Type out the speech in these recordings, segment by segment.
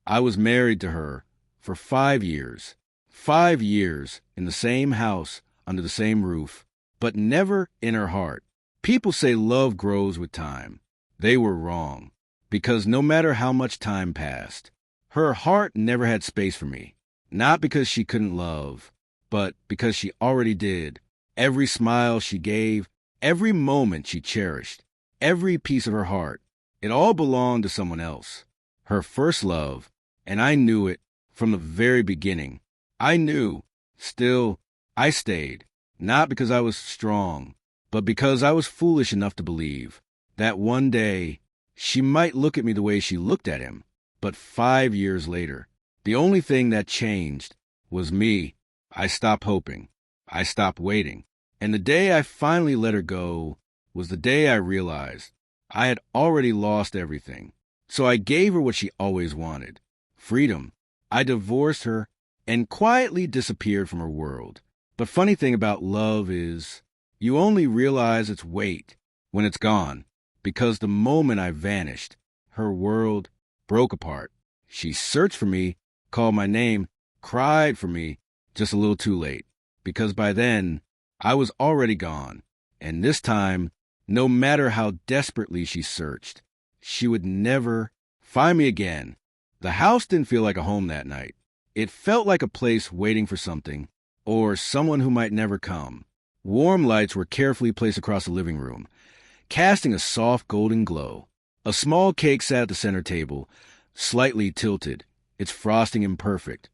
I was married to her for 5 years. 5 years in the same house, under the same roof, but never in her heart. People say love grows with time. They were wrong, because no matter how much time passed, her heart never had space for me. Not because she couldn't love, but because she already did. Every smile she gave, every moment she cherished, every piece of her heart, it all belonged to someone else. Her first love, and I knew it from the very beginning. I knew. Still, I stayed, not because I was strong, but because I was foolish enough to believe that one day she might look at me the way she looked at him. But 5 years later, the only thing that changed was me. I stopped hoping. I stopped waiting. And the day I finally let her go was the day I realized I had already lost everything. So I gave her what she always wanted: freedom. I divorced her and quietly disappeared from her world. But funny thing about love is you only realize its weight when it's gone, because the moment I vanished, her world broke apart. She searched for me, called my name, cried for me, just a little too late, because by then I was already gone. And this time, no matter how desperately she searched, she would never find me again. The house didn't feel like a home that night. It felt like a place waiting for something, or someone who might never come. Warm lights were carefully placed across the living room, casting a soft golden glow. A small cake sat at the center table, slightly tilted, its frosting imperfect,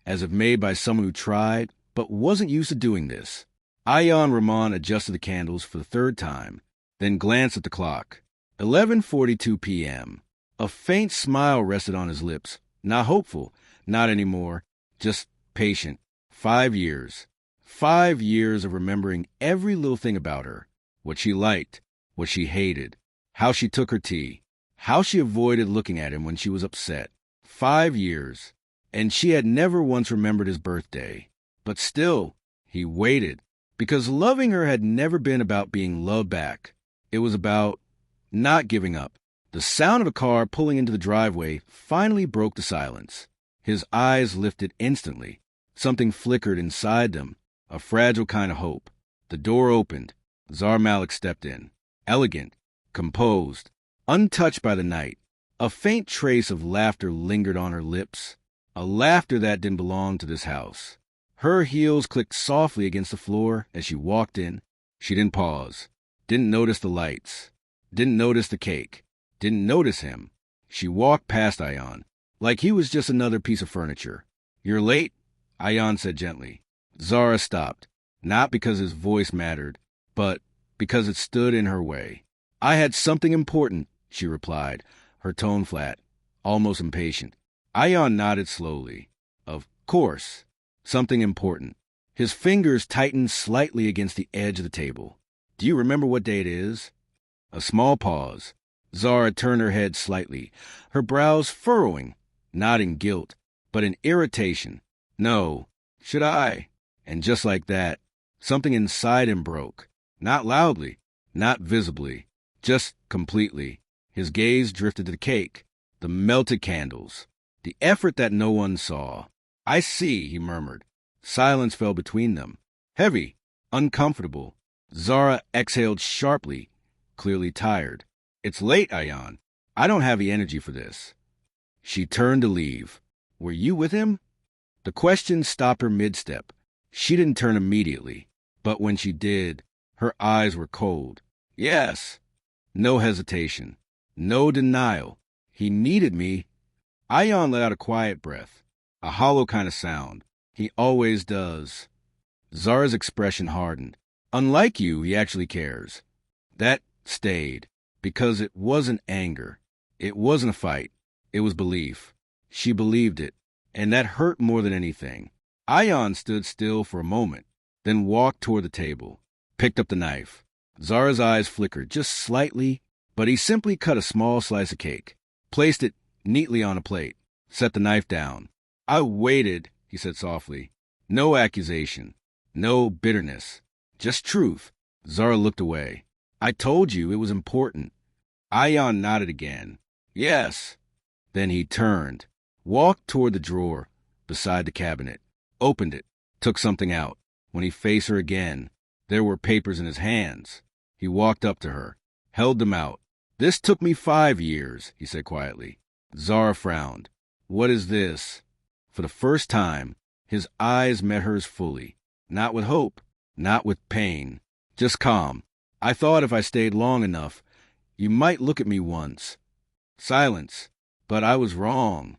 as if made by someone who tried but wasn't used to doing this. Ayan Rahman adjusted the candles for the third time, then glanced at the clock. 11:42 p.m. A faint smile rested on his lips. Not hopeful, not anymore, just patient. 5 years. 5 years of remembering every little thing about her. What she liked, what she hated, how she took her tea, how she avoided looking at him when she was upset. 5 years. And she had never once remembered his birthday. But still, he waited, because loving her had never been about being loved back. It was about not giving up. The sound of a car pulling into the driveway finally broke the silence. His eyes lifted instantly. Something flickered inside them, a fragile kind of hope. The door opened. Zahra Malik stepped in. Elegant, composed, untouched by the night. A faint trace of laughter lingered on her lips, a laughter that didn't belong to this house. Her heels clicked softly against the floor as she walked in. She didn't pause, didn't notice the lights, didn't notice the cake, didn't notice him. She walked past Ayan, like he was just another piece of furniture. "You're late," Ayan said gently. Zahra stopped, not because his voice mattered, but because it stood in her way. "I had something important," she replied, her tone flat, almost impatient. Ayan nodded slowly. "Of course, something important." His fingers tightened slightly against the edge of the table. "Do you remember what day it is?" A small pause. Zahra turned her head slightly, her brows furrowing, not in guilt, but in irritation. "No. Should I?" And just like that, something inside him broke. Not loudly, not visibly, just completely. His gaze drifted to the cake, the melted candles, the effort that no one saw. "I see," he murmured. Silence fell between them. Heavy, uncomfortable. Zahra exhaled sharply, clearly tired. "It's late, Ayan. I don't have the energy for this." She turned to leave. "Were you with him?" The question stopped her mid-step. She didn't turn immediately, but when she did, her eyes were cold. "Yes." No hesitation. No denial. "He needed me." Ayan let out a quiet breath, a hollow kind of sound. "He always does." Zara's expression hardened. "Unlike you, he actually cares." That stayed, because it wasn't anger. It wasn't a fight. It was belief. She believed it, and that hurt more than anything. Ayan stood still for a moment, then walked toward the table, picked up the knife. Zara's eyes flickered just slightly, but he simply cut a small slice of cake, placed it neatly on a plate, set the knife down. "I waited," he said softly. No accusation, no bitterness, just truth. Zara looked away. "I told you it was important." Ayan nodded again. "Yes." Then he turned, walked toward the drawer beside the cabinet, opened it, took something out. When he faced her again, there were papers in his hands. He walked up to her, held them out. "This took me 5 years," he said quietly. Zara frowned. "What is this?" For the first time, his eyes met hers fully. Not with hope, not with pain, just calm. "I thought if I stayed long enough, you might look at me once." Silence. "But I was wrong."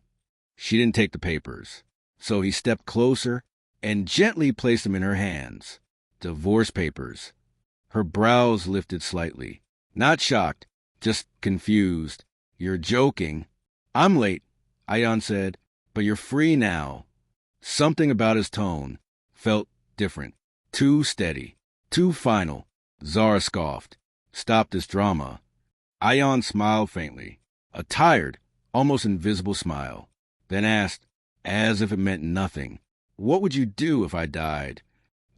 She didn't take the papers. So he stepped closer and gently placed them in her hands. Divorce papers. Her brows lifted slightly. Not shocked, just confused. "You're joking." "I'm late," Ayan said, "but you're free now." Something about his tone felt different. Too steady. Too final. Zara scoffed. "Stop this drama." Ayan smiled faintly. A tired, almost invisible smile. Then asked, as if it meant nothing, "What would you do if I died?"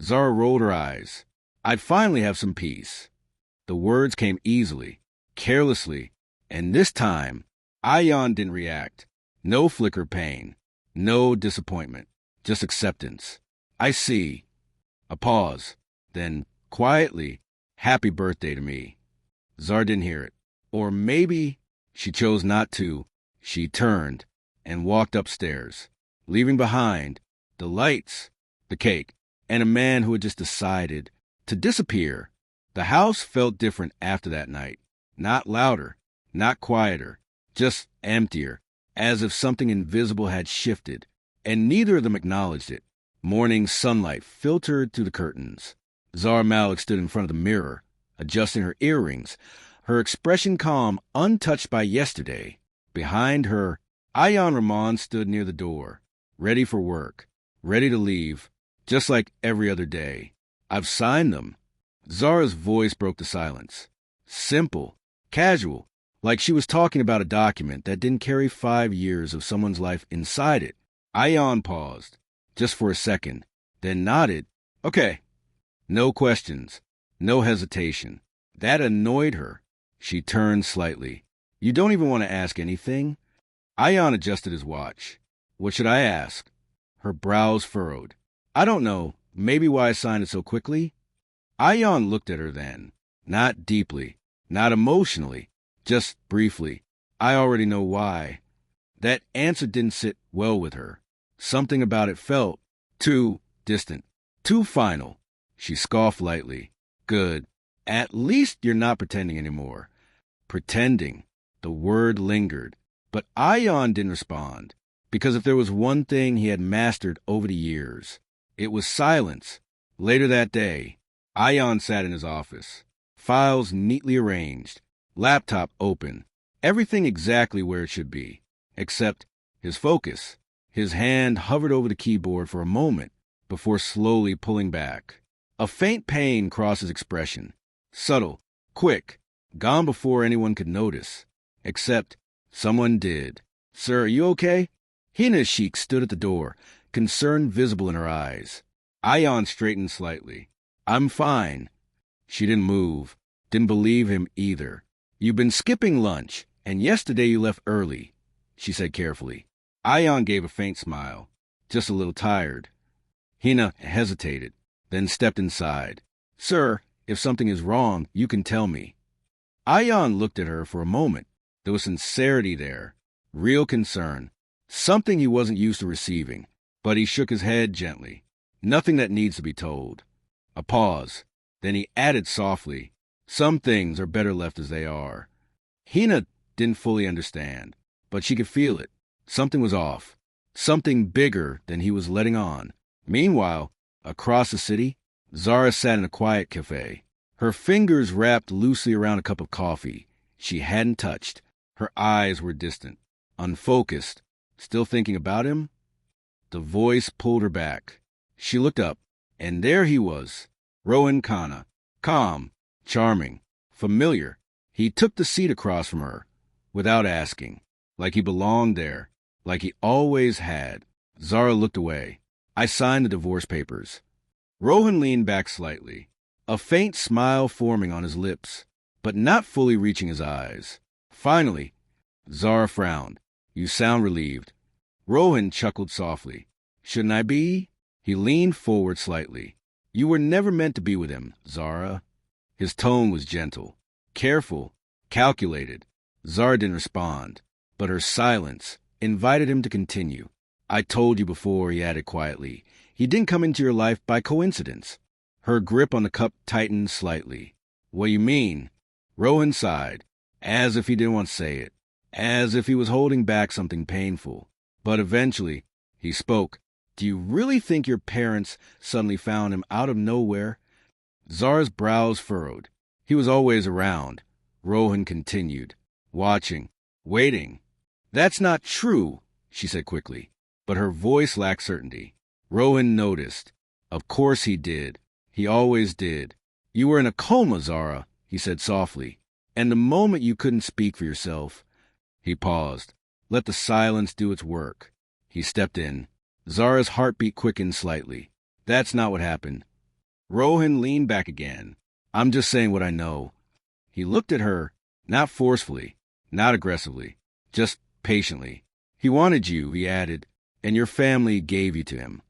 Zara rolled her eyes. "I'd finally have some peace." The words came easily, carelessly, and this time, Ayan didn't react. No flicker of pain, no disappointment, just acceptance. "I see." A pause, then, quietly, "Happy birthday to me." Zara didn't hear it. Or maybe she chose not to. She turned and walked upstairs, leaving behind the lights, the cake, and a man who had just decided to disappear. The house felt different after that night. Not louder, not quieter, just emptier, as if something invisible had shifted, and neither of them acknowledged it. Morning sunlight filtered through the curtains. Zara Malik stood in front of the mirror, adjusting her earrings, her expression calm, untouched by yesterday. Behind her, Ayan Rahman stood near the door, ready for work, ready to leave, just like every other day. "I've signed them." Zara's voice broke the silence. Simple, casual, like she was talking about a document that didn't carry 5 years of someone's life inside it. Ayan paused, just for a second, then nodded. "Okay." No questions, no hesitation. That annoyed her. She turned slightly. "You don't even want to ask anything?" Ayan adjusted his watch. "What should I ask?" Her brows furrowed. "I don't know. Maybe why I signed it so quickly?" Ayan looked at her then. Not deeply, not emotionally, just briefly. "I already know why." That answer didn't sit well with her. Something about it felt too distant, too final. She scoffed lightly. "Good. At least you're not pretending anymore." Pretending. The word lingered. But Ayan didn't respond, because if there was one thing he had mastered over the years, it was silence. Later that day, Ayan sat in his office, files neatly arranged, laptop open, everything exactly where it should be, except his focus. His hand hovered over the keyboard for a moment before slowly pulling back. A faint pain crossed his expression, subtle, quick, gone before anyone could notice, except someone did. "Sir, are you okay?" Hina Sheik stood at the door, concern visible in her eyes. Ayan straightened slightly. "I'm fine." She didn't move, didn't believe him either. "You've been skipping lunch, and yesterday you left early," she said carefully. Ayan gave a faint smile, just a little tired. Hina hesitated, then stepped inside. "Sir, if something is wrong, you can tell me." Ayan looked at her for a moment. There was sincerity there, real concern, something he wasn't used to receiving, but he shook his head gently. "Nothing that needs to be told." A pause. Then he added softly, "Some things are better left as they are." Hina didn't fully understand, but she could feel it. Something was off. Something bigger than he was letting on. Meanwhile, across the city, Zara sat in a quiet cafe, her fingers wrapped loosely around a cup of coffee she hadn't touched. Her eyes were distant, unfocused, still thinking about him. The voice pulled her back. She looked up, and there he was, Rohan Khanna, calm, charming, familiar. He took the seat across from her, without asking, like he belonged there, like he always had. Zara looked away. "I signed the divorce papers." Rohan leaned back slightly, a faint smile forming on his lips, but not fully reaching his eyes. Finally, Zara frowned. "You sound relieved." Rohan chuckled softly. Shouldn't I be? He leaned forward slightly. You were never meant to be with him, Zara. His tone was gentle, careful, calculated. Zara didn't respond, but her silence invited him to continue. I told you before, he added quietly. He didn't come into your life by coincidence. Her grip on the cup tightened slightly. What do you mean? Rohan sighed, as if he didn't want to say it, as if he was holding back something painful. But eventually, he spoke. Do you really think your parents suddenly found him out of nowhere? Zara's brows furrowed. He was always around. Rohan continued, watching, waiting. That's not true, she said quickly, but her voice lacked certainty. Rohan noticed. Of course he did. He always did. You were in a coma, Zara, he said softly, and the moment you couldn't speak for yourself. He paused. Let the silence do its work. He stepped in. Zara's heartbeat quickened slightly. That's not what happened. Rohan leaned back again. I'm just saying what I know. He looked at her, not forcefully, not aggressively, just patiently. He wanted you, he added, and your family gave you to him.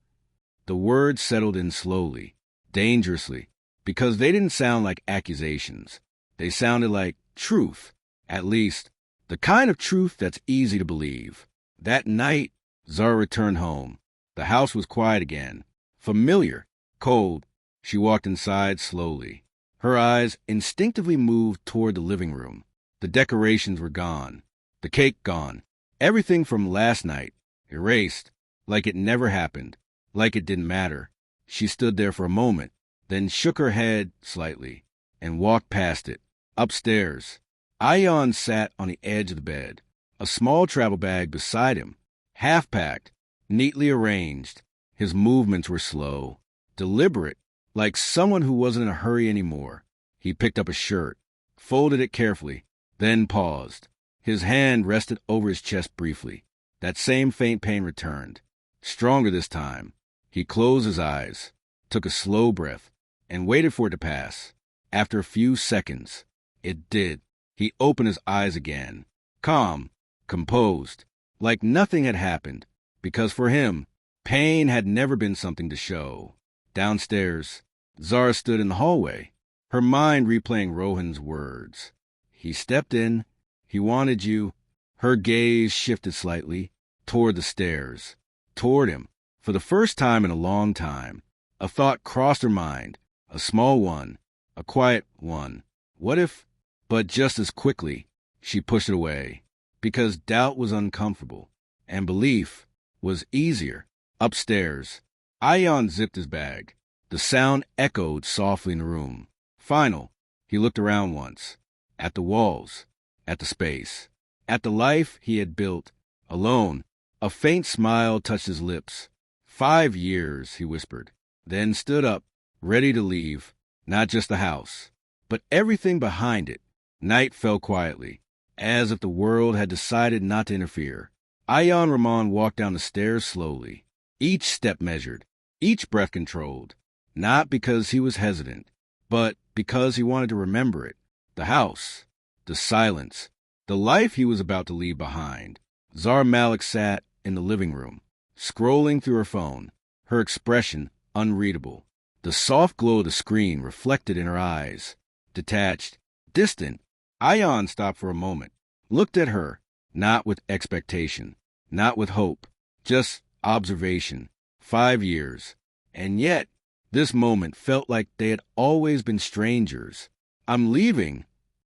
The words settled in slowly, dangerously, because they didn't sound like accusations. They sounded like truth, at least, the kind of truth that's easy to believe. That night, Zara returned home. The house was quiet again, familiar, cold. She walked inside slowly. Her eyes instinctively moved toward the living room. The decorations were gone, the cake gone, everything from last night, erased, like it never happened, like it didn't matter. She stood there for a moment, then shook her head slightly, and walked past it, upstairs. Ayan sat on the edge of the bed, a small travel bag beside him, half-packed, neatly arranged. His movements were slow, deliberate, like someone who wasn't in a hurry anymore. He picked up a shirt, folded it carefully, then paused. His hand rested over his chest briefly. That same faint pain returned, stronger this time. He closed his eyes, took a slow breath, and waited for it to pass. After a few seconds, it did. He opened his eyes again, calm, composed, like nothing had happened, because for him, pain had never been something to show. Downstairs, Zara stood in the hallway, her mind replaying Rohan's words. He stepped in. He wanted you. Her gaze shifted slightly, toward the stairs, toward him. For the first time in a long time, a thought crossed her mind, a small one, a quiet one. What if? But just as quickly, she pushed it away, because doubt was uncomfortable, and belief was easier. Upstairs, Ayan zipped his bag. The sound echoed softly in the room. Final, he looked around once, at the walls, at the space, at the life he had built, alone. A faint smile touched his lips. 5 years, he whispered, then stood up, ready to leave, not just the house, but everything behind it. Night fell quietly, as if the world had decided not to interfere. Ayan Rahman walked down the stairs slowly, each step measured, each breath controlled, not because he was hesitant, but because he wanted to remember it. The house, the silence, the life he was about to leave behind. Zara Malik sat in the living room, scrolling through her phone, her expression unreadable. The soft glow of the screen reflected in her eyes, detached, distant. Ayan stopped for a moment, looked at her, not with expectation, not with hope, just observation. 5 years. And yet, this moment felt like they had always been strangers. I'm leaving.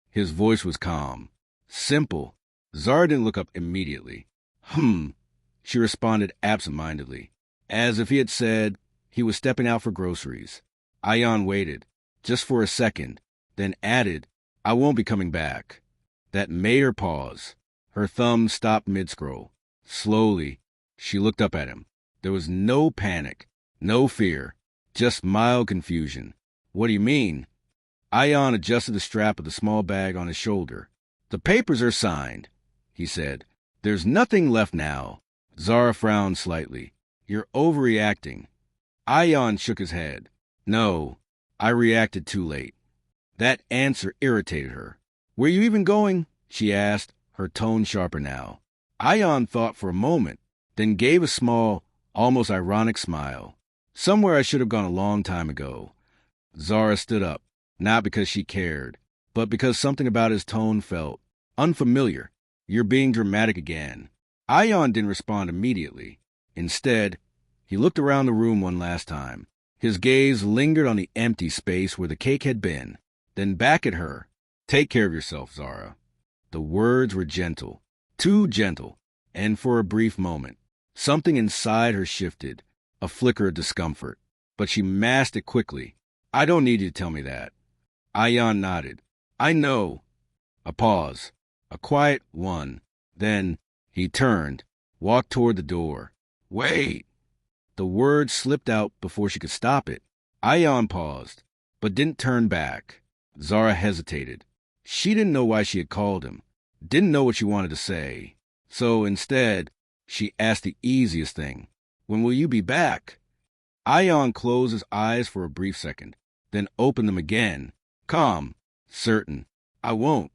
His voice was calm, simple. Zara didn't look up immediately. She responded absent-mindedly, as if he had said he was stepping out for groceries. Ayan waited, just for a second, then added, I won't be coming back. That made her pause. Her thumb stopped mid-scroll. Slowly, she looked up at him. There was no panic, no fear, just mild confusion. What do you mean? Ayan adjusted the strap of the small bag on his shoulder. The papers are signed, he said. There's nothing left now. Zara frowned slightly. You're overreacting. Ayan shook his head. No, I reacted too late. That answer irritated her. Where you even going? She asked, her tone sharper now. Ayan thought for a moment, then gave a small, almost ironic smile. Somewhere I should have gone a long time ago. Zara stood up, not because she cared, but because something about his tone felt unfamiliar. You're being dramatic again. Ion didn't respond immediately. Instead, he looked around the room one last time. His gaze lingered on the empty space where the cake had been, then back at her. Take care of yourself, Zara. The words were gentle, too gentle, and for a brief moment, something inside her shifted, a flicker of discomfort. But she masked it quickly. I don't need you to tell me that. Ion nodded. I know. A pause, a quiet one. Then he turned, walked toward the door. Wait! The word slipped out before she could stop it. Ion paused, but didn't turn back. Zara hesitated. She didn't know why she had called him, didn't know what she wanted to say. So instead, she asked the easiest thing. When will you be back? Ion closed his eyes for a brief second, then opened them again, calm, certain. I won't.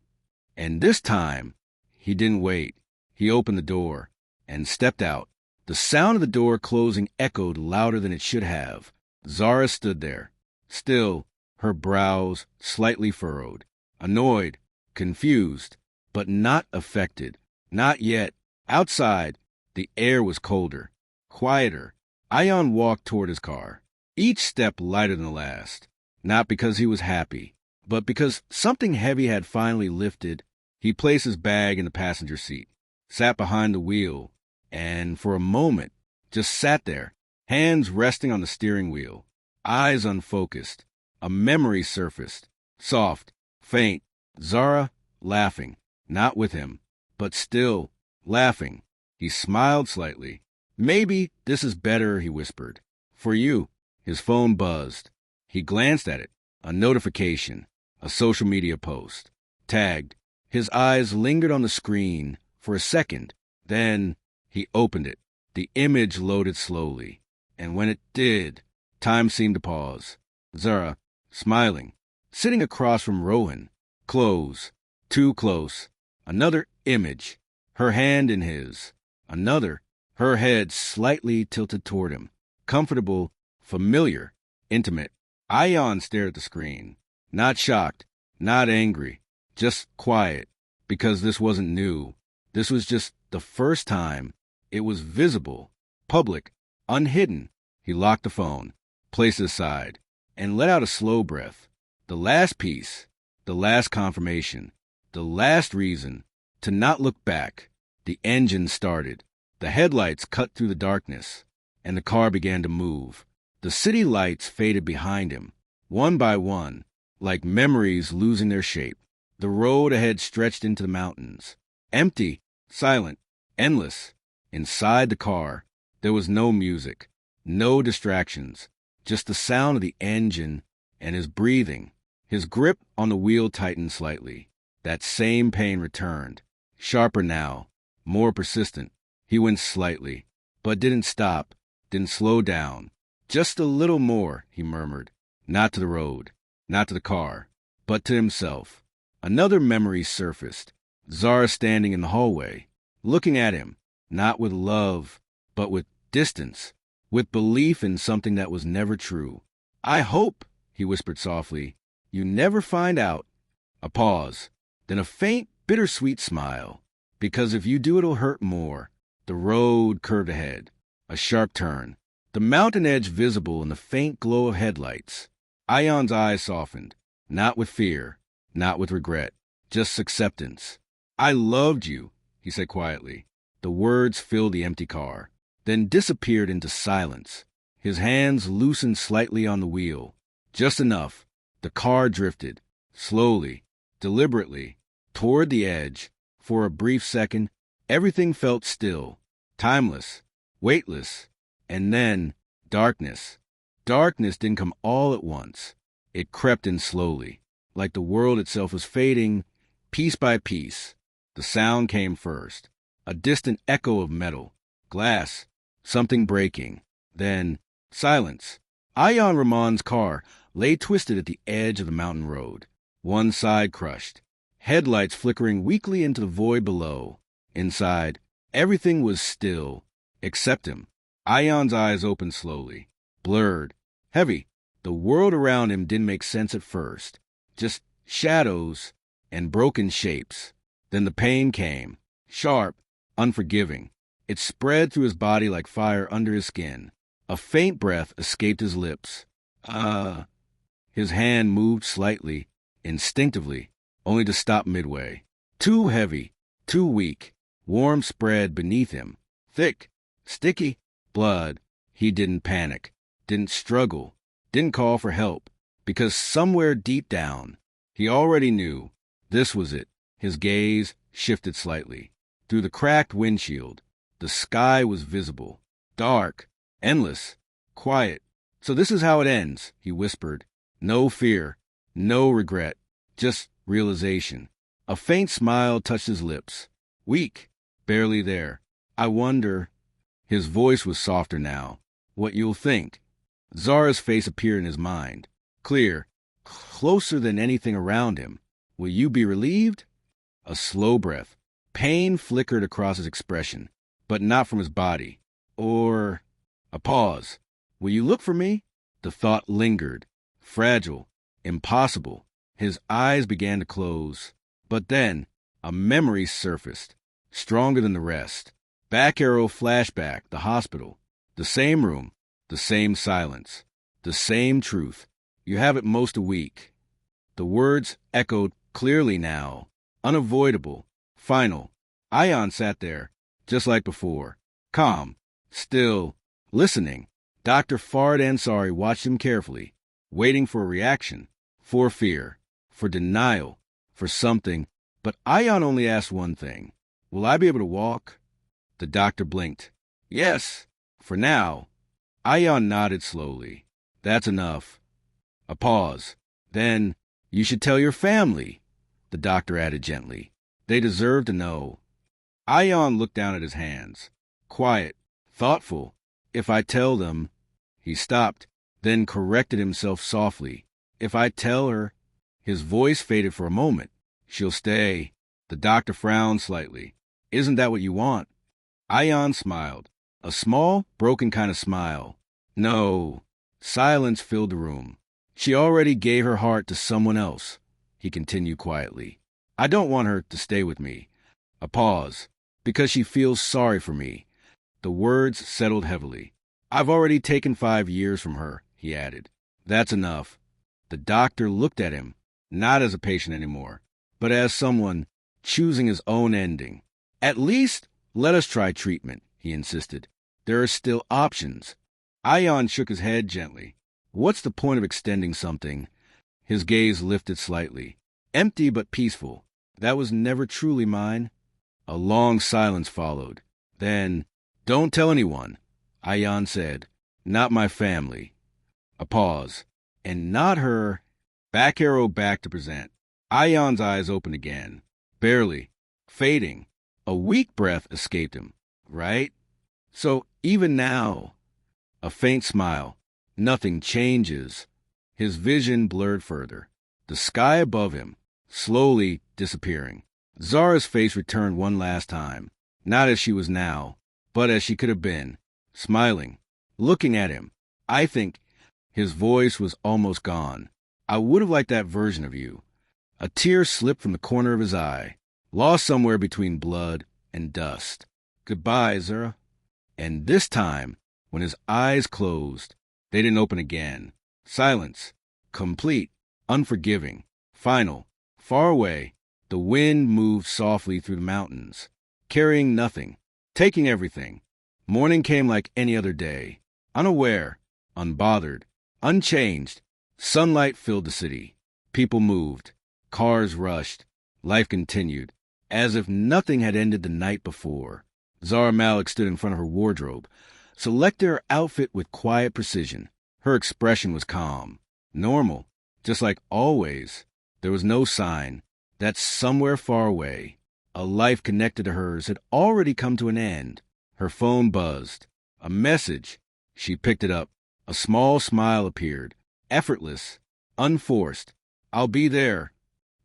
And this time, he didn't wait. He opened the door and stepped out. The sound of the door closing echoed louder than it should have. Zara stood there, still, her brows slightly furrowed, annoyed, confused, but not affected. Not yet. Outside, the air was colder, quieter. Ion walked toward his car, each step lighter than the last, not because he was happy, but because something heavy had finally lifted. He placed his bag in the passenger seat, sat behind the wheel, and for a moment just sat there, hands resting on the steering wheel, eyes unfocused. A memory surfaced, soft, faint. Zara laughing, not with him, but still laughing. He smiled slightly. Maybe this is better, he whispered. For you. His phone buzzed. He glanced at it. A notification, a social media post. Tagged. His eyes lingered on the screen for a second. Then he opened it. The image loaded slowly. And when it did, time seemed to pause. Zara, smiling, sitting across from Rohan. Close. Too close. Another image. Her hand in his. Another. Her head slightly tilted toward him. Comfortable, familiar, intimate. Ion stared at the screen. Not shocked, not angry, just quiet, because this wasn't new. This was just the first time. It was visible, public, unhidden. He locked the phone, placed it aside, and let out a slow breath. The last piece, the last confirmation, the last reason to not look back. The engine started. The headlights cut through the darkness, and the car began to move. The city lights faded behind him, one by one, like memories losing their shape. The road ahead stretched into the mountains. Empty, silent, endless. Inside the car, there was no music, no distractions, just the sound of the engine and his breathing. His grip on the wheel tightened slightly. That same pain returned, sharper now, more persistent. He winced slightly, but didn't stop, didn't slow down. Just a little more, he murmured. Not to the road, not to the car, but to himself. Another memory surfaced. Zara standing in the hallway, looking at him, not with love, but with distance, with belief in something that was never true. I hope, he whispered softly, you never find out. A pause, then a faint, bittersweet smile. Because if you do, it'll hurt more. The road curved ahead, a sharp turn, the mountain edge visible in the faint glow of headlights. Ion's eyes softened, not with fear, not with regret, just acceptance. I loved you, he said quietly. The words filled the empty car, then disappeared into silence. His hands loosened slightly on the wheel, just enough. The car drifted, slowly, deliberately, toward the edge. For a brief second, everything felt still, timeless, weightless, and then darkness. Darkness didn't come all at once. It crept in slowly, like the world itself was fading, piece by piece. The sound came first, a distant echo of metal, glass, something breaking. Then silence. Ion Rahman's car lay twisted at the edge of the mountain road, one side crushed, headlights flickering weakly into the void below. Inside, everything was still, Accept him. Ion's eyes opened slowly, blurred, heavy. The world around him didn't make sense at first. Just shadows and broken shapes. Then the pain came, sharp, unforgiving. It spread through his body like fire under his skin. A faint breath escaped his lips. His hand moved slightly, instinctively, only to stop midway. Too heavy, too weak. Warm spread beneath him. Thick, sticky, blood. He didn't panic, didn't struggle, didn't call for help, because somewhere deep down, he already knew this was it. His gaze shifted slightly. Through the cracked windshield, the sky was visible, dark, endless, quiet. So this is how it ends, he whispered. No fear, no regret, just realization. A faint smile touched his lips. Weak, barely there. I wonder, his voice was softer now, what you'll think. Zara's face appeared in his mind. Clear, closer than anything around him. Will you be relieved? A slow breath. Pain flickered across his expression, but not from his body. Or a pause. Will you look for me? The thought lingered. Fragile, impossible. His eyes began to close. But then, a memory surfaced, stronger than the rest. Back arrow flashback, the hospital. The same room, the same silence, the same truth. You have it most a week. The words echoed clearly now, unavoidable, final. Ion sat there, just like before, calm, still, listening. Dr. Fard Ansari watched him carefully, waiting for a reaction, for fear, for denial, for something. But Ion only asked one thing. Will I be able to walk? The doctor blinked. Yes, for now. Ion nodded slowly. That's enough. A pause. Then, you should tell your family, the doctor added gently. They deserve to know. Ion looked down at his hands. Quiet, thoughtful. If I tell them... He stopped, then corrected himself softly. If I tell her... His voice faded for a moment. She'll stay. The doctor frowned slightly. Isn't that what you want? Ion smiled. A small, broken kind of smile. No. Silence filled the room. She already gave her heart to someone else, he continued quietly. I don't want her to stay with me. A pause. Because she feels sorry for me. The words settled heavily. I've already taken 5 years from her, he added. That's enough. The doctor looked at him, not as a patient anymore, but as someone choosing his own ending. At least let us try treatment, he insisted. There are still options. Ion shook his head gently. What's the point of extending something? His gaze lifted slightly. Empty but peaceful. That was never truly mine. A long silence followed. Then, don't tell anyone, Ion said. Not my family. A pause. And not her. Back arrow back to present. Ion's eyes opened again. Barely. Fading. A weak breath escaped him. Right? So even now... A faint smile. Nothing changes. His vision blurred further. The sky above him, slowly disappearing. Zara's face returned one last time. Not as she was now, but as she could have been. Smiling. Looking at him. I think... His voice was almost gone. I would have liked that version of you. A tear slipped from the corner of his eye, lost somewhere between blood and dust. Goodbye, Zara. And this time, when his eyes closed, they didn't open again. Silence. Complete. Unforgiving. Final. Far away, the wind moved softly through the mountains, carrying nothing, taking everything. Morning came like any other day. Unaware, unbothered, unchanged. Sunlight filled the city. People moved. Cars rushed. Life continued, as if nothing had ended the night before. Zara Malik stood in front of her wardrobe, selected her outfit with quiet precision. Her expression was calm, normal, just like always. There was no sign that somewhere far away, a life connected to hers had already come to an end. Her phone buzzed. A message. She picked it up. A small smile appeared, effortless, unforced. I'll be there.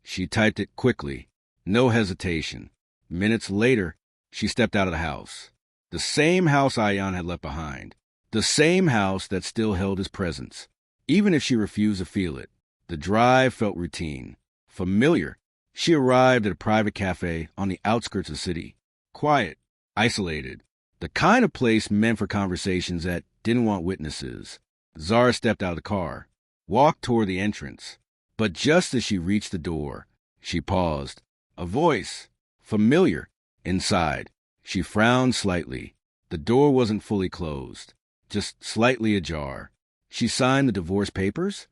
She typed it quickly, no hesitation. Minutes later, she stepped out of the house. The same house Ayan had left behind. The same house that still held his presence. Even if she refused to feel it, the drive felt routine, familiar. She arrived at a private cafe on the outskirts of the city. Quiet, isolated. The kind of place meant for conversations that didn't want witnesses. Zara stepped out of the car, walked toward the entrance. But just as she reached the door, she paused. A voice, familiar, inside. She frowned slightly. The door wasn't fully closed, just slightly ajar. She signed the divorce papers?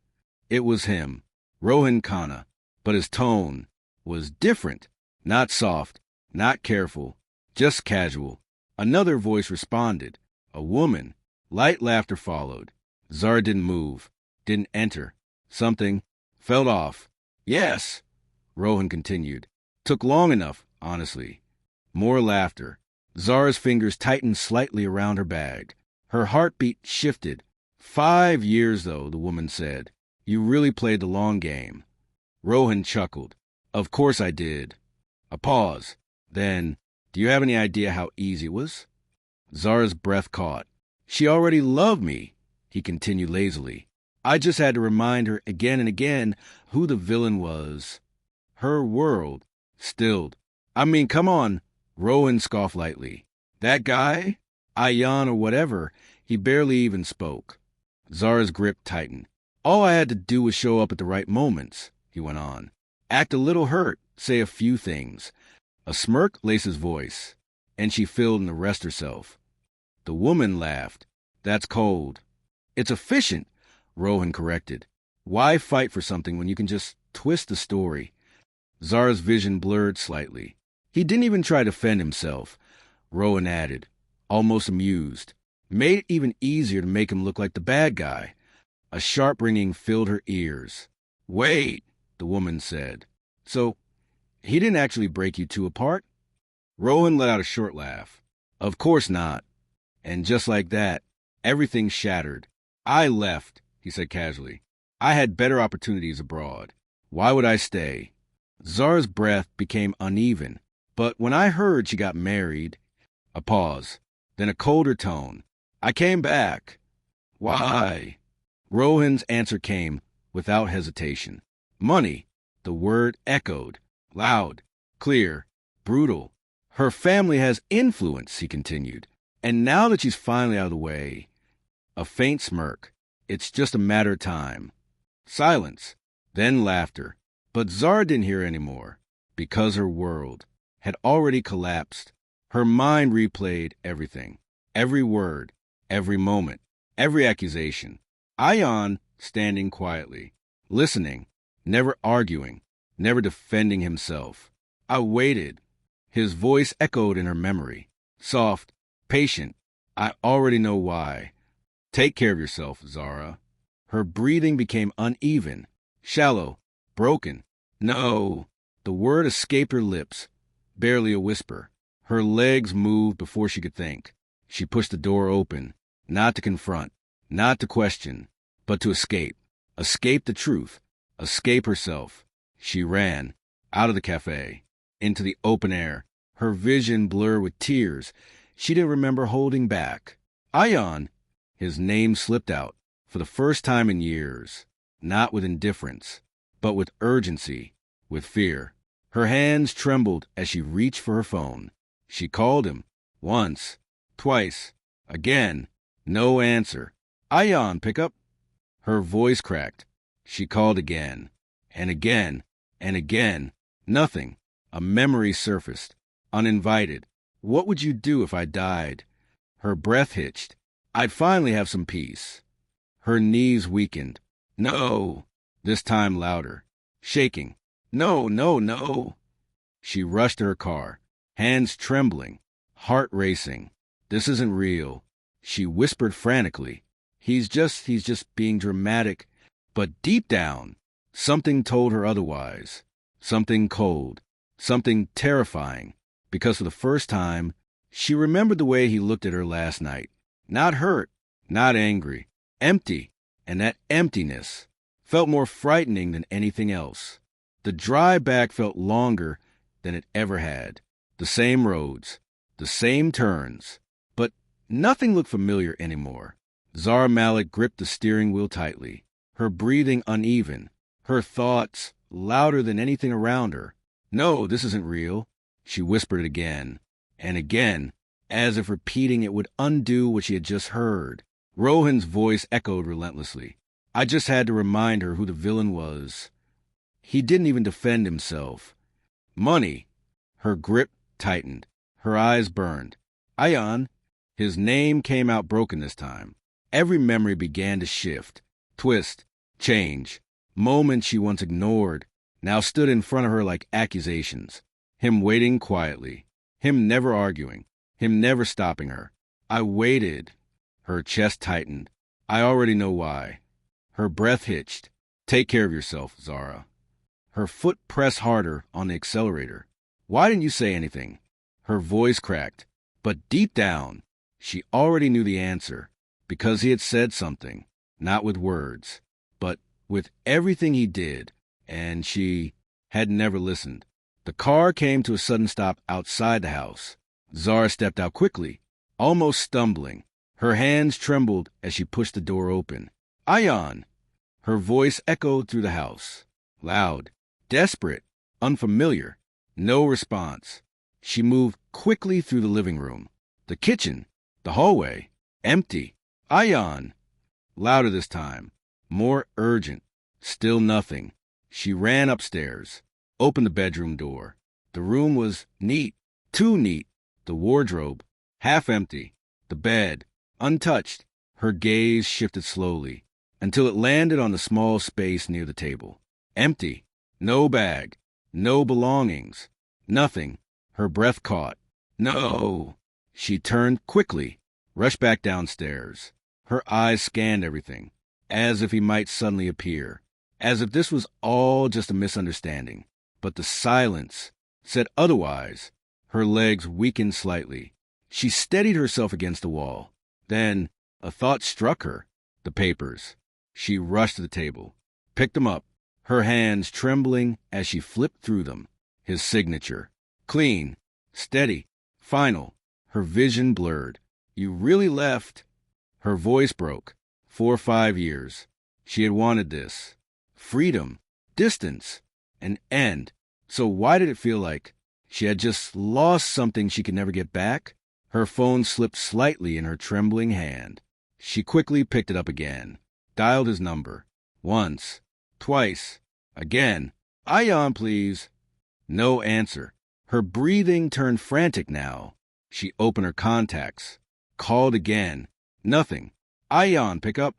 It was him, Rohan Khanna, but his tone was different. Not soft, not careful, just casual. Another voice responded, a woman. Light laughter followed. Zara didn't move, didn't enter. Something felt off. Yes, Rohan continued. Took long enough, honestly. More laughter. Zara's fingers tightened slightly around her bag. Her heartbeat shifted. 5 years, though, the woman said. You really played the long game. Rohan chuckled. Of course I did. A pause. Then, do you have any idea how easy it was? Zara's breath caught. She already loved me, he continued lazily. I just had to remind her again and again who the villain was. Her world stilled. I mean, come on, Rowan scoffed lightly. That guy? Ayan or whatever, he barely even spoke. Zara's grip tightened. All I had to do was show up at the right moments, he went on. Act a little hurt, say a few things. A smirk laced his voice, and she filled in the rest herself. The woman laughed. That's cold. It's efficient, Rohan corrected. Why fight for something when you can just twist the story? Zara's vision blurred slightly. He didn't even try to defend himself, Rohan added, almost amused. Made it even easier to make him look like the bad guy. A sharp ringing filled her ears. Wait, the woman said. So, he didn't actually break you two apart? Rohan let out a short laugh. Of course not. And just like that, everything shattered. I left, he said casually. I had better opportunities abroad. Why would I stay? Zara's breath became uneven. But when I heard she got married... A pause, then a colder tone. I came back. Why? Rohan's answer came without hesitation. Money. The word echoed. Loud, clear, brutal. Her family has influence, he continued. And now that she's finally out of the way... A faint smirk. It's just a matter of time. Silence. Then laughter. But Zara didn't hear anymore, because her world had already collapsed. Her mind replayed everything. Every word, every moment, every accusation. Ayan standing quietly, listening, never arguing, never defending himself. I waited. His voice echoed in her memory. Soft, patient. I already know why. Take care of yourself, Zara. Her breathing became uneven, shallow, broken. No. The word escaped her lips, barely a whisper. Her legs moved before she could think. She pushed the door open, not to confront, not to question, but to escape. Escape the truth. Escape herself. She ran, out of the cafe, into the open air, her vision blurred with tears. She didn't remember holding back. Ayan, his name slipped out, for the first time in years, not with indifference, but with urgency, with fear. Her hands trembled as she reached for her phone. She called him, once, twice, again. No answer. Ayan, pick up. Her voice cracked. She called again, and again, and again. Nothing. A memory surfaced, uninvited. What would you do if I died? Her breath hitched. I'd finally have some peace. Her knees weakened. No. This time louder. Shaking. No, no, no. She rushed to her car, hands trembling, heart racing. This isn't real. She whispered frantically. He's just being dramatic. But deep down, something told her otherwise. Something cold. Something terrifying. Because for the first time, she remembered the way he looked at her last night. Not hurt, not angry, empty. And that emptiness felt more frightening than anything else. The drive back felt longer than it ever had. The same roads, the same turns, Nothing looked familiar anymore. Zara Malik gripped the steering wheel tightly, her breathing uneven, her thoughts louder than anything around her. No, this isn't real. She whispered it again and again, as if repeating it would undo what she had just heard. Rohan's voice echoed relentlessly. I just had to remind her who the villain was. He didn't even defend himself. Money. Her grip tightened. Her eyes burned. Ayan. His name came out broken this time. Every memory began to shift, twist, change. Moments she once ignored now stood in front of her like accusations. Him waiting quietly. Him never arguing. Him never stopping her. I waited. Her chest tightened. I already know why. Her breath hitched. Take care of yourself, Zara. Her foot pressed harder on the accelerator. Why didn't you say anything? Her voice cracked. But deep down, she already knew the answer. Because he had said something. Not with words, but with everything he did. And she had never listened. The car came to a sudden stop outside the house. Zara stepped out quickly, almost stumbling. Her hands trembled as she pushed the door open. Ayan! Her voice echoed through the house. Loud, desperate, unfamiliar. No response. She moved quickly through the living room. The kitchen. The hallway. Empty. Ayan! Louder this time. More urgent. Still nothing. She ran upstairs. Opened the bedroom door. The room was neat. Too neat. The wardrobe. Half empty. The bed. Untouched. Her gaze shifted slowly until it landed on the small space near the table. Empty. No bag. No belongings. Nothing. Her breath caught. No! She turned quickly, rushed back downstairs. Her eyes scanned everything, as if he might suddenly appear, as if this was all just a misunderstanding. But the silence said otherwise. Her legs weakened slightly. She steadied herself against the wall. Then a thought struck her. The papers. She rushed to the table, picked them up, her hands trembling as she flipped through them. His signature. Clean. Steady. Final. Her vision blurred. You really left. Her voice broke. 4 or 5 years. She had wanted this. Freedom. Distance. An end. So why did it feel like she had just lost something she could never get back? Her phone slipped slightly in her trembling hand. She quickly picked it up again. Dialed his number. Once. Twice. Again. Ayan, please. No answer. Her breathing turned frantic now. She opened her contacts. Called again. Nothing. Ayan, pick up.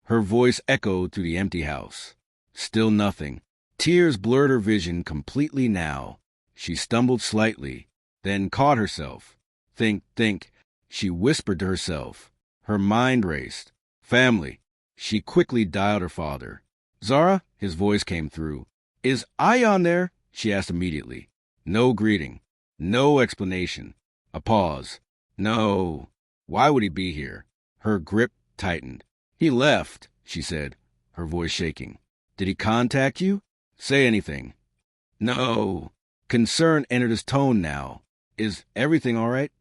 Her voice echoed through the empty house. Still nothing. Tears blurred her vision completely now. She stumbled slightly, then caught herself. Think. She whispered to herself. Her mind raced. Family. She quickly dialed her father. Zara, his voice came through. Is Ayan there? She asked immediately. No greeting. No explanation. A pause. No. Why would he be here? Her grip tightened. He left, she said, her voice shaking. Did he contact you? Say anything. No. Concern entered his tone now. Is everything all right?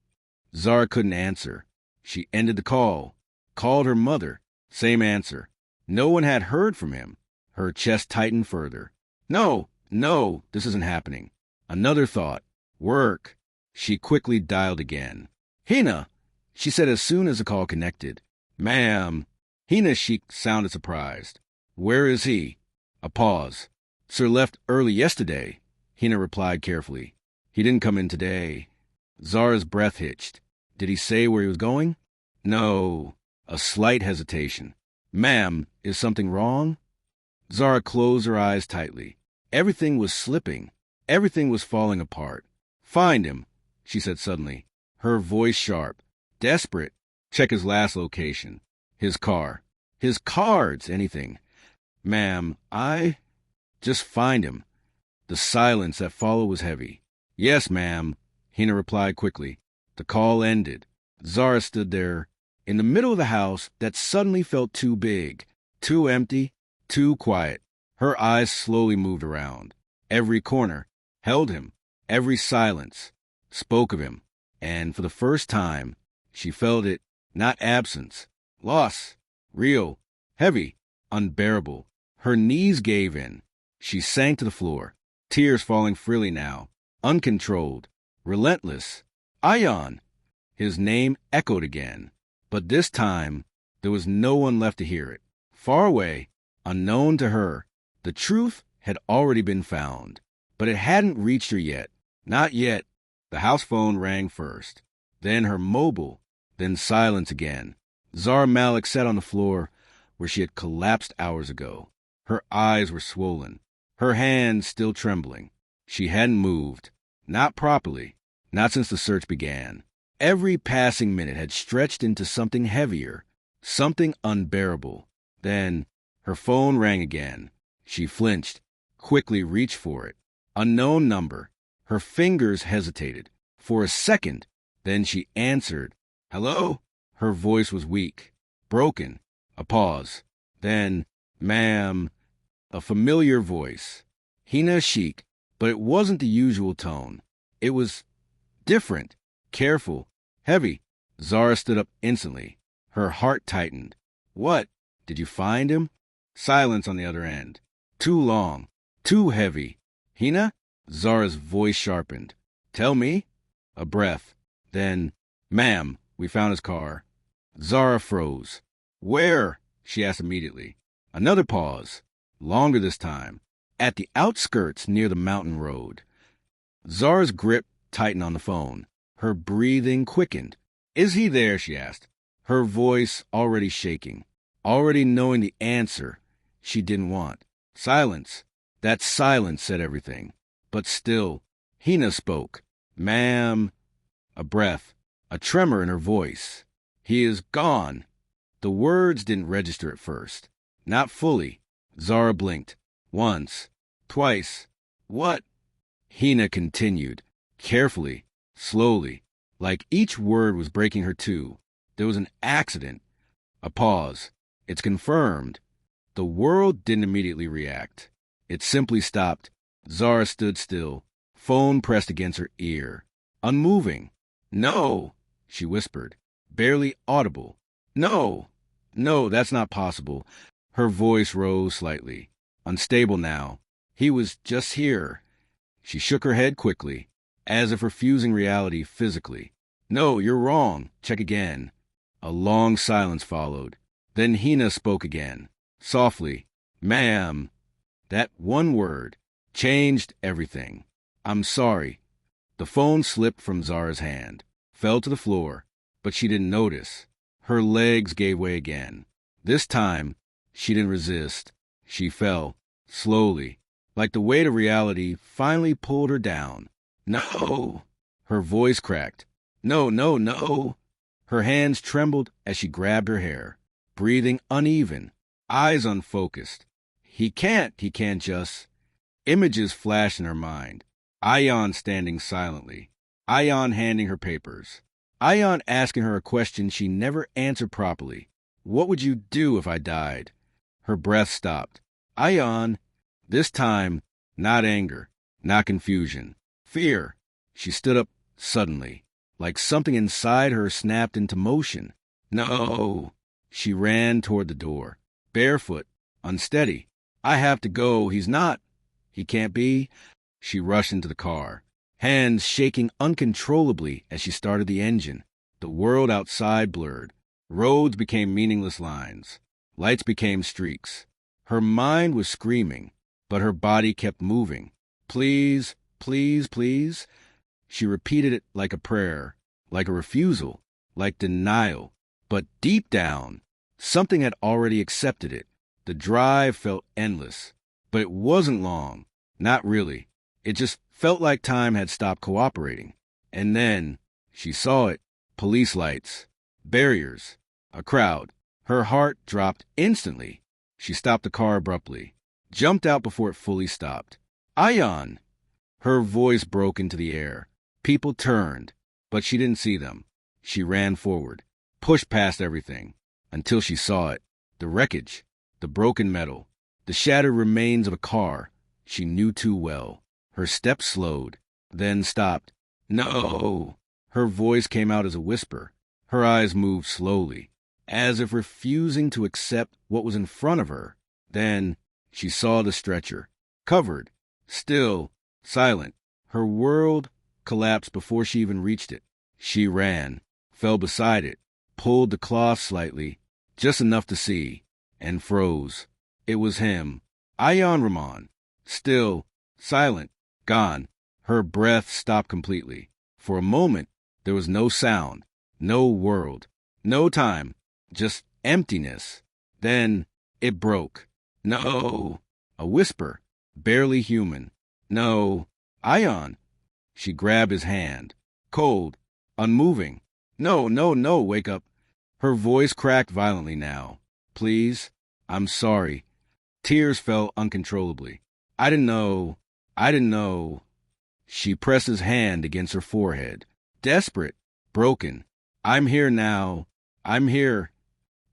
Zara couldn't answer. She ended the call. Called her mother. Same answer. No one had heard from him. Her chest tightened further. No, this isn't happening. Another thought. Work. She quickly dialed again. Hina, she said as soon as the call connected. Ma'am. Hina's cheek sounded surprised. Where is he? A pause. Sir left early yesterday, Hina replied carefully. He didn't come in today. Zara's breath hitched. Did he say where he was going? No. A slight hesitation. Ma'am, is something wrong? Zara closed her eyes tightly. Everything was slipping. Everything was falling apart. Find him, she said suddenly, her voice sharp. Desperate. Check his last location. His car. His cards, anything. Ma'am, Just find him. The silence that followed was heavy. Yes, ma'am, Hina replied quickly. The call ended. Zara stood there, in the middle of the house that suddenly felt too big, too empty, too quiet. Her eyes slowly moved around. Every corner held him. Every silence spoke of him. And for the first time, She felt it, not absence. Loss. Real. Heavy. Unbearable. Her knees gave in. She sank to the floor, tears falling freely now. Uncontrolled. Relentless. Ion! His name echoed again. But this time, there was no one left to hear it. Far away, unknown to her, the truth had already been found. But it hadn't reached her yet. Not yet. The house phone rang first. Then her mobile. Then silence again. Zara Malik sat on the floor where she had collapsed hours ago. Her eyes were swollen. Her hands still trembling. She hadn't moved. Not properly. Not since the search began. Every passing minute had stretched into something heavier. Something unbearable. Then her phone rang again. She flinched. Quickly reached for it. Unknown number. Her fingers hesitated. For a second. Then she answered. Hello? Her voice was weak. Broken. A pause. Then, ma'am. A familiar voice. Hina Sheikh. But it wasn't the usual tone. It was different. Careful. Heavy. Zara stood up instantly. Her heart tightened. What? Did you find him? Silence on the other end. Too long. Too heavy. Hina? Zara's voice sharpened. Tell me? A breath. Then, ma'am, we found his car. Zara froze. Where? She asked immediately. Another pause. Longer this time. At the outskirts near the mountain road. Zara's grip tightened on the phone. Her breathing quickened. Is he there? She asked. Her voice already shaking. Already knowing the answer she didn't want. Silence. That silence said everything. But still, Hina spoke. Ma'am. A breath. A tremor in her voice. He is gone. The words didn't register at first. Not fully. Zara blinked. Once. Twice. What? Hina continued. Carefully. Slowly. Like each word was breaking her too. There was an accident. A pause. It's confirmed. The world didn't immediately react. It simply stopped. Zara stood still. Phone pressed against her ear. Unmoving. No, she whispered. Barely audible. No. No, that's not possible. Her voice rose slightly. Unstable now. He was just here. She shook her head quickly, as if refusing reality physically. No, you're wrong. Check again. A long silence followed. Then Hina spoke again. Softly. Ma'am. That one word changed everything. I'm sorry. The phone slipped from Zara's hand, fell to the floor, but she didn't notice. Her legs gave way again. This time, she didn't resist. She fell, slowly, like the weight of reality finally pulled her down. No! Her voice cracked. No, no, no! Her hands trembled as she grabbed her hair, breathing uneven, eyes unfocused. He can't just... Images flashed in her mind. Ion standing silently. Ion handing her papers. Ion asking her a question she never answered properly. What would you do if I died? Her breath stopped. Ion. This time, not anger, not confusion. Fear. She stood up suddenly, like something inside her snapped into motion. No. She ran toward the door, barefoot, unsteady. I have to go. He's not. He can't be. She rushed into the car, hands shaking uncontrollably as she started the engine. The world outside blurred. Roads became meaningless lines. Lights became streaks. Her mind was screaming, but her body kept moving. Please, please, please. She repeated it like a prayer, like a refusal, like denial. But deep down, something had already accepted it. The drive felt endless, but it wasn't long. Not really. It just felt like time had stopped cooperating. And then she saw it. Police lights. Barriers. A crowd. Her heart dropped instantly. She stopped the car abruptly. Jumped out before it fully stopped. Ion! Her voice broke into the air. People turned, but she didn't see them. She ran forward. Pushed past everything. Until she saw it. The wreckage. The broken metal. The shattered remains of a car she knew too well. Her steps slowed, then stopped. No! Her voice came out as a whisper. Her eyes moved slowly, as if refusing to accept what was in front of her. Then she saw the stretcher, covered, still, silent. Her world collapsed before she even reached it. She ran, fell beside it, pulled the cloth slightly, just enough to see, and froze. It was him, Ayan Rahman, still, silent, gone. Her breath stopped completely. For a moment, there was no sound, no world, no time, just emptiness. Then it broke. No! A whisper, barely human. No, Ayan. She grabbed his hand, cold, unmoving. No, no, no, wake up. Her voice cracked violently now. Please, I'm sorry. Tears fell uncontrollably. I didn't know. She pressed his hand against her forehead, desperate, broken. I'm here now. I'm here.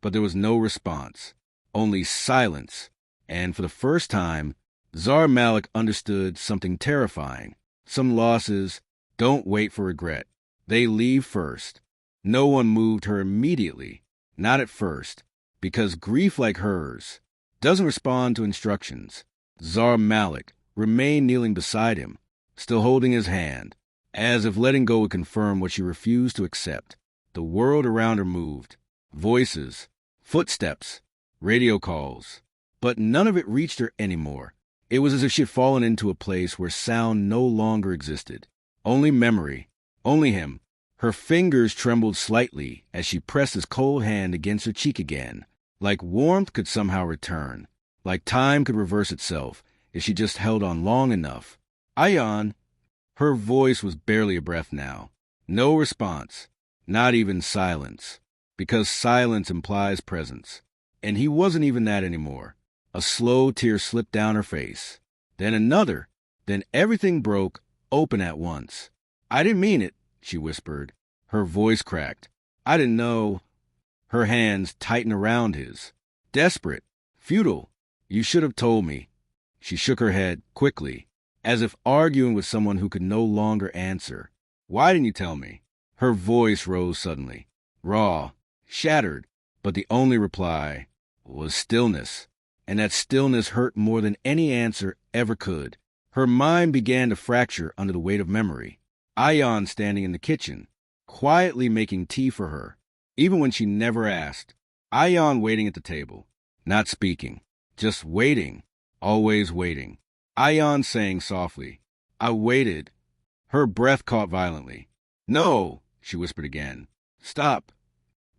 But there was no response, only silence. And for the first time, Zar Malik understood something terrifying. Some losses don't wait for regret. They leave first. No one moved her immediately, not at first, because grief like hers doesn't respond to instructions. Zar Malik remained kneeling beside him, still holding his hand, as if letting go would confirm what she refused to accept. The world around her moved. Voices, footsteps, radio calls. But none of it reached her anymore. It was as if she had fallen into a place where sound no longer existed. Only memory, only him. Her fingers trembled slightly as she pressed his cold hand against her cheek again, like warmth could somehow return, like time could reverse itself if she just held on long enough. Ayan. Her voice was barely a breath now. No response, not even silence, because silence implies presence. And he wasn't even that anymore. A slow tear slipped down her face. Then another. Then everything broke open at once. I didn't mean it, she whispered. Her voice cracked. I didn't know. Her hands tightened around his. Desperate. Futile. You should have told me. She shook her head quickly, as if arguing with someone who could no longer answer. Why didn't you tell me? Her voice rose suddenly, raw, shattered, but the only reply was stillness. And that stillness hurt more than any answer ever could. Her mind began to fracture under the weight of memory. Ayan standing in the kitchen, quietly making tea for her, even when she never asked. Ayan waiting at the table, not speaking, just waiting, always waiting. Ayan saying softly, I waited. Her breath caught violently. No, she whispered again. Stop.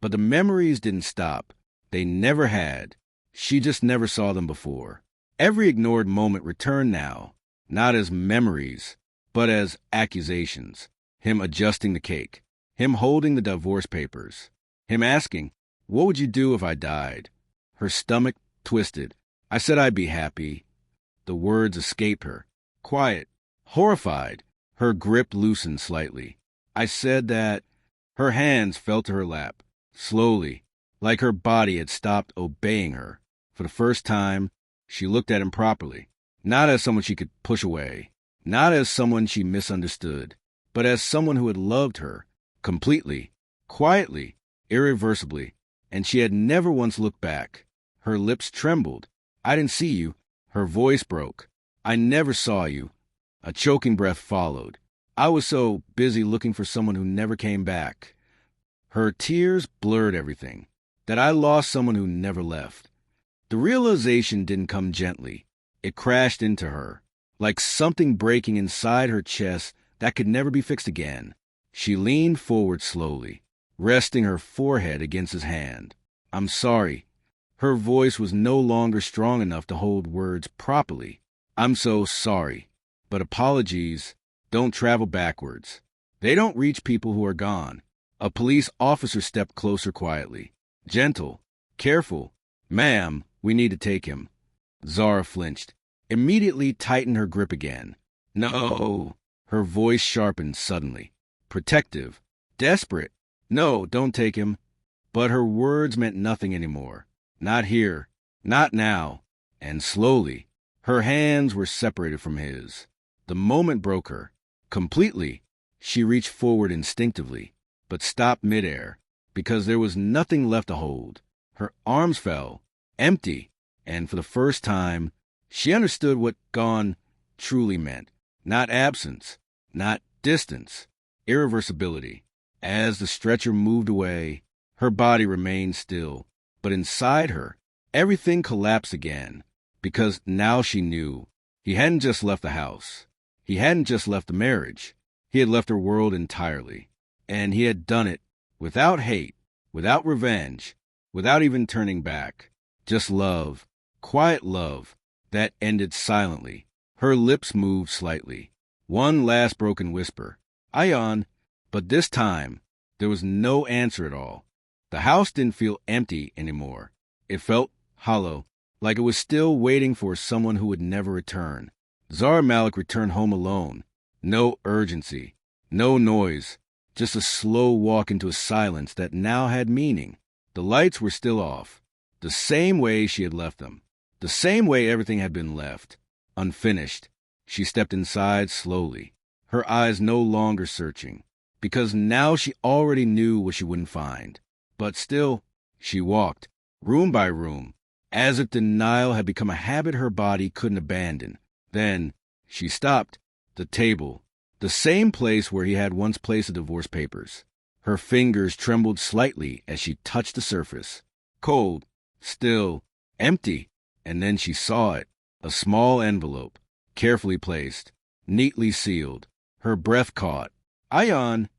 But the memories didn't stop. They never had. She just never saw them before. Every ignored moment returned now, not as memories, but as accusations. Him adjusting the cake, him holding the divorce papers, him asking, what would you do if I died? Her stomach twisted. I said I'd be happy. The words escaped her. Quiet, horrified. Her grip loosened slightly. I said that. Her hands fell to her lap, slowly, like her body had stopped obeying her. For the first time, she looked at him properly, not as someone she could push away, not as someone she misunderstood, but as someone who had loved her, completely, quietly, irreversibly, and she had never once looked back. Her lips trembled. I didn't see you. Her voice broke. I never saw you. A choking breath followed. I was so busy looking for someone who never came back. Her tears blurred everything, that I lost someone who never left. The realization didn't come gently. It crashed into her, like something breaking inside her chest that could never be fixed again. She leaned forward slowly, resting her forehead against his hand. I'm sorry. Her voice was no longer strong enough to hold words properly. I'm so sorry. But apologies don't travel backwards. They don't reach people who are gone. A police officer stepped closer quietly. Gentle, careful. Ma'am, we need to take him. Zara flinched, immediately tightened her grip again. No. Her voice sharpened suddenly. Protective. Desperate. No, don't take him. But her words meant nothing anymore. Not here. Not now. And slowly, her hands were separated from his. The moment broke her. Completely. She reached forward instinctively, but stopped midair. because there was nothing left to hold. Her arms fell, empty, and for the first time, she understood what gone truly meant. Not absence, not distance, irreversibility. As the stretcher moved away, her body remained still, but inside her, everything collapsed again, because now she knew he hadn't just left the house. He hadn't just left the marriage. He had left her world entirely, and he had done it without hate, without revenge, without even turning back. Just love, quiet love, that ended silently. Her lips moved slightly. One last broken whisper, Ion, but this time there was no answer at all. The house didn't feel empty anymore. It felt hollow, like it was still waiting for someone who would never return. Zara Malik returned home alone. No urgency, no noise, just a slow walk into a silence that now had meaning. The lights were still off, the same way she had left them, the same way everything had been left, unfinished. She stepped inside slowly, her eyes no longer searching, because now she already knew what she wouldn't find. But still, she walked, room by room, as if denial had become a habit her body couldn't abandon. Then she stopped. The table, the same place where he had once placed the divorce papers. Her fingers trembled slightly as she touched the surface. Cold, still, empty. And then she saw it, a small envelope, carefully placed, neatly sealed. Her breath caught. Ion.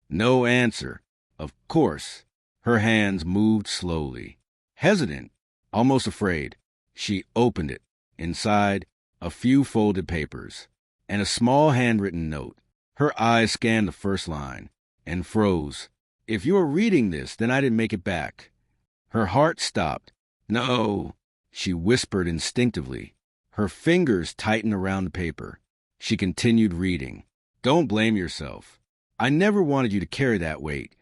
No answer. Of course. Her hands moved slowly. Hesitant, almost afraid. She opened it. Inside, a few folded papers, and a small handwritten note. Her eyes scanned the first line, and froze. If you were reading this, then I didn't make it back. Her heart stopped. No, she whispered instinctively. Her fingers tightened around the paper. She continued reading. Don't blame yourself. I never wanted you to carry that weight.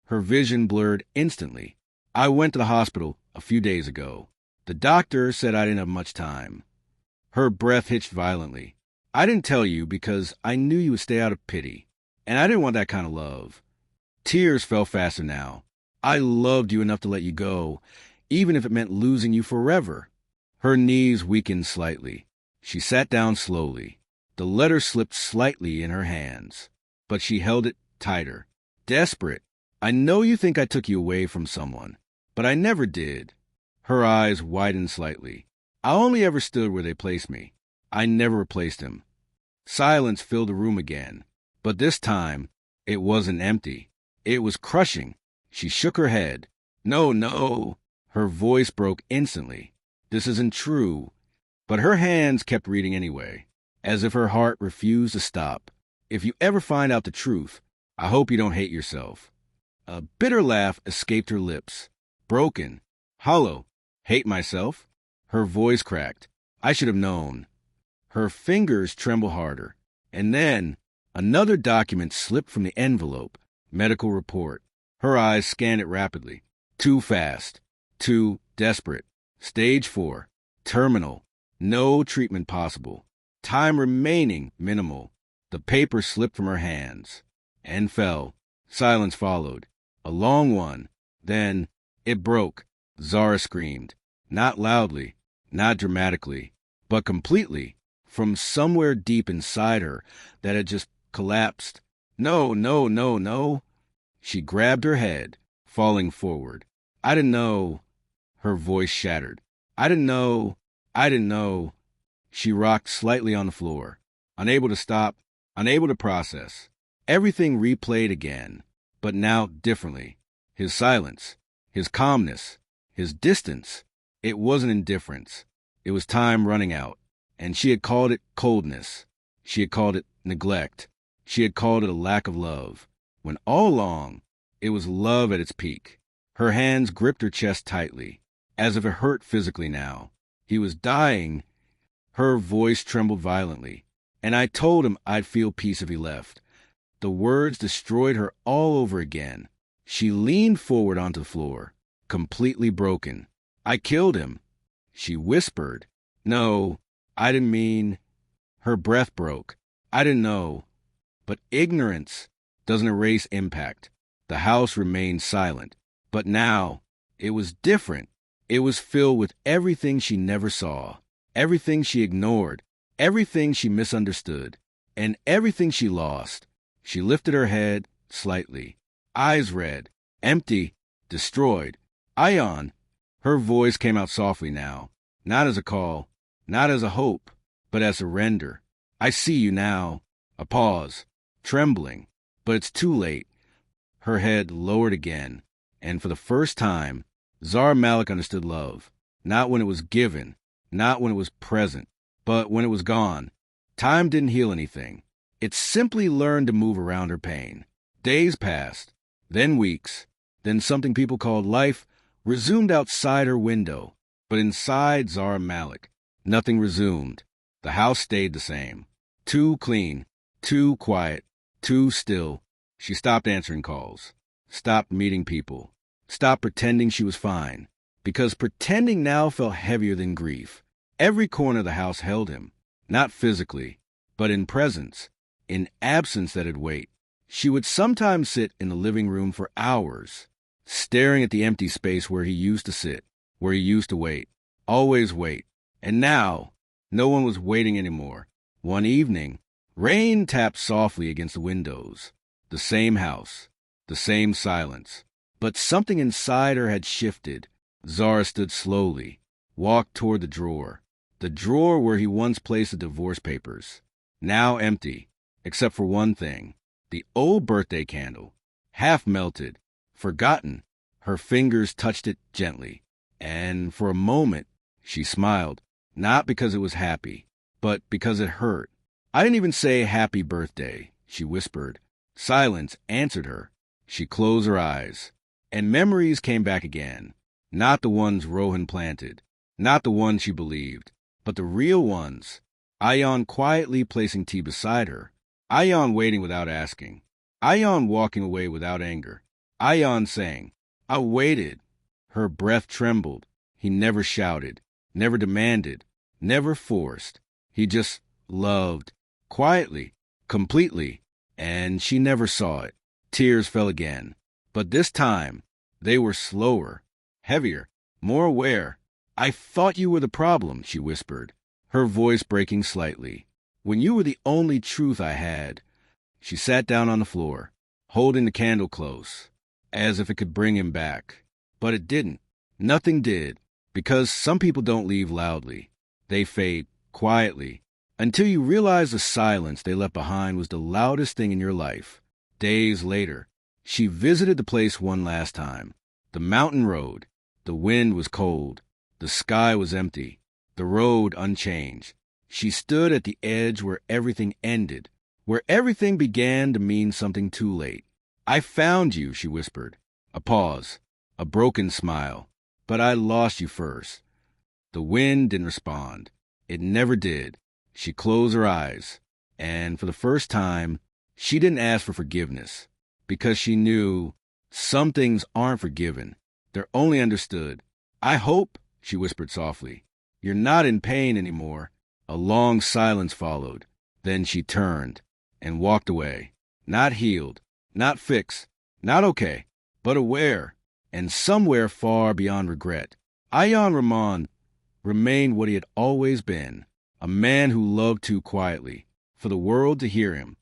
Her vision blurred instantly. I went to the hospital a few days ago. The doctor said I didn't have much time. Her breath hitched violently. I didn't tell you because I knew you would stay out of pity, and I didn't want that kind of love. Tears fell faster now. I loved you enough to let you go, even if it meant losing you forever. Her knees weakened slightly. She sat down slowly. The letter slipped slightly in her hands, but she held it tighter. Desperate. I know you think I took you away from someone, but I never did. Her eyes widened slightly. I only ever stood where they placed me. I never replaced him. Silence filled the room again, but this time it wasn't empty. It was crushing. She shook her head. No, no. Her voice broke instantly. This isn't true. But her hands kept reading anyway, as if her heart refused to stop. If you ever find out the truth, I hope you don't hate yourself. A bitter laugh escaped her lips. Broken, hollow. Hate myself? Her voice cracked. I should have known. Her fingers trembled harder. And then another document slipped from the envelope. Medical report. Her eyes scanned it rapidly. Too fast. Too desperate. Stage 4. Terminal. No treatment possible. Time remaining minimal. The paper slipped from her hands and fell. Silence followed. A long one. Then it broke. Zara screamed. Not loudly, not dramatically, but completely, from somewhere deep inside her that had just collapsed. No, no, no, no. She grabbed her head, falling forward. I didn't know. Her voice shattered. I didn't know. I didn't know. She rocked slightly on the floor, unable to stop, unable to process. Everything replayed again, but now differently. His silence, his calmness, his distance. It wasn't indifference. It was time running out, and she had called it coldness. She had called it neglect. She had called it a lack of love, when all along it was love at its peak. Her hands gripped her chest tightly, as if it hurt physically now. He was dying. Her voice trembled violently, and I told him I'd feel peace if he left. The words destroyed her all over again. She leaned forward onto the floor, completely broken. I killed him. She whispered. No, I didn't mean. Her breath broke. I didn't know. But ignorance doesn't erase impact. The house remained silent. But now, it was different. It was filled with everything she never saw, everything she ignored, everything she misunderstood, and everything she lost. She lifted her head slightly, eyes red, empty, destroyed. Ion. Her voice came out softly now, not as a call, not as a hope, but as surrender. I see you now. A pause, trembling, but it's too late. Her head lowered again, and for the first time, Zara Malik understood love, not when it was given, not when it was present, but when it was gone. Time didn't heal anything. It simply learned to move around her pain. Days passed, then weeks, then something people called life resumed outside her window. But inside Zara Malik, nothing resumed. The house stayed the same. Too clean, too quiet, too still. She stopped answering calls, stopped meeting people, stopped pretending she was fine, because pretending now felt heavier than grief. Every corner of the house held him, not physically, but in presence, in absence that had weight. She would sometimes sit in the living room for hours, staring at the empty space where he used to sit, where he used to wait, always wait. And now, no one was waiting anymore. One evening, rain tapped softly against the windows. The same house, the same silence. But something inside her had shifted. Zara stood slowly, walked toward the drawer where he once placed the divorce papers. Now empty, except for one thing. The old birthday candle, half melted, forgotten. Her fingers touched it gently, and for a moment she smiled, not because it was happy, but because it hurt. I didn't even say happy birthday, she whispered. Silence answered her. She closed her eyes, and memories came back again. Not the ones Rohan planted, not the ones she believed, but the real ones. Ion quietly placing tea beside her. Ion waiting without asking. Ion walking away without anger. Ion saying, I waited. Her breath trembled. He never shouted, never demanded, never forced. He just loved, quietly, completely, and she never saw it. Tears fell again, but this time they were slower, heavier, more aware. I thought you were the problem, she whispered, her voice breaking slightly. When you were the only truth I had. She sat down on the floor, holding the candle close, as if it could bring him back. But it didn't. Nothing did, because some people don't leave loudly. They fade quietly, until you realize the silence they left behind was the loudest thing in your life. Days later, she visited the place one last time. The mountain road. The wind was cold. The sky was empty. The road unchanged. She stood at the edge where everything ended, where everything began to mean something too late. I found you, she whispered. A pause, a broken smile. But I lost you first. The wind didn't respond. It never did. She closed her eyes, and for the first time, she didn't ask for forgiveness, because she knew some things aren't forgiven. They're only understood. I hope, she whispered softly, you're not in pain anymore. A long silence followed. Then she turned and walked away. Not healed, not fixed, not okay, but aware, and somewhere far beyond regret. Ion Rahman remained what he had always been, a man who loved too quietly, for the world to hear him,